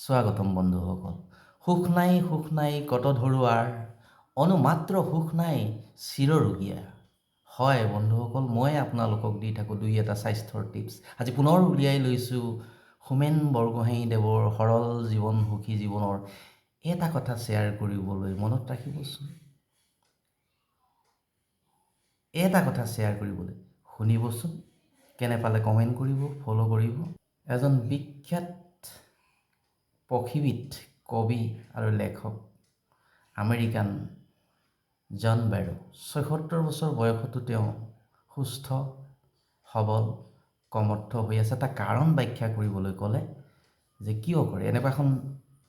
স্বাগতম বন্ধুসকল। সুখ নাই কত ধৰুৱাৰ, অনুমাত্ৰ সুখ নাই চিৰৰোগীয়া। হয় বন্ধুসকল, মই আপোনালোকক দি থাকোঁ দুই এটা স্বাস্থ্যৰ টিপছ। আজি পুনৰ উলিয়াই লৈছোঁ হোমেন বৰগোহাঞিদেৱৰ সৰল জীৱন সুখী জীৱনৰ এটা কথা শ্বেয়াৰ কৰিবলৈ। মনত ৰাখিবচোন, এটা কথা শ্বেয়াৰ কৰিবলৈ শুনিবচোন। কেনে পালে কমেণ্ট কৰিব, ফ'ল' কৰিব। এজন বিখ্যাত পক্ষীবিদ, কবি আৰু লেখক আমেৰিকান জন বেৰো ৭৬ বছৰ বয়সতো তেওঁ সুস্থ সবল কমৰ্থ হৈ আছে। এটা কাৰণ ব্যাখ্যা কৰিবলৈ ক'লে যে কিয় কৰে, এনেকুৱা এখন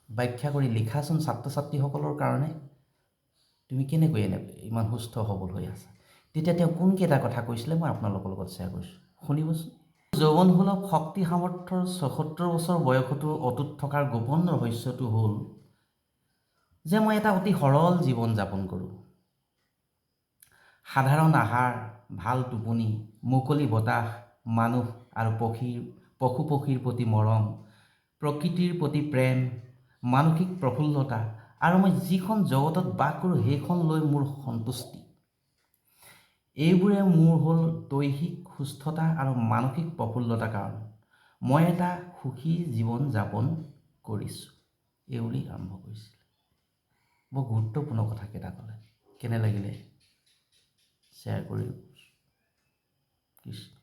ব্যাখ্যা কৰি লিখাচোন ছাত্ৰ ছাত্ৰীসকলৰ কাৰণে। তুমি কেনেকৈ ইমান সুস্থ সবল হৈ আছা? তেতিয়া তেওঁ কোনকেইটা কথা কৈছিলে মই আপোনালোকৰ লগত শ্বেয়াৰ কৰিছোঁ, শুনিবচোন। যৌৱনসুলভ শক্তি সামৰ্থ্যৰ ৭৬ বছৰ বয়সতো অটুট থকাৰ গোপন ৰহস্যটো হ'ল যে মই এটা অতি সৰল জীৱন যাপন কৰোঁ। সাধাৰণ আহাৰ, ভাল টোপনি, মুকলি বতাহ, মানুহ আৰু পশু পক্ষীৰ প্ৰতি মৰম, প্ৰকৃতিৰ প্ৰতি প্ৰেম, মানসিক প্ৰফুল্লতা আৰু মই যিখন জগতত বাস কৰোঁ সেইখন লৈ মোৰ সন্তুষ্টি। এইবোৰে মোৰ হ'ল দৈহিক সুস্থতা আৰু মানসিক প্ৰফুল্লতাৰ কাৰণ। মই এটা সুখী জীৱন যাপন কৰিছোঁ, এইবুলি আৰম্ভ কৰিছিল। বৰ গুৰুত্বপূৰ্ণ কথাকেইটা ক'লে। কেনে লাগিলে শ্বেয়াৰ কৰি কৃষ্ণ।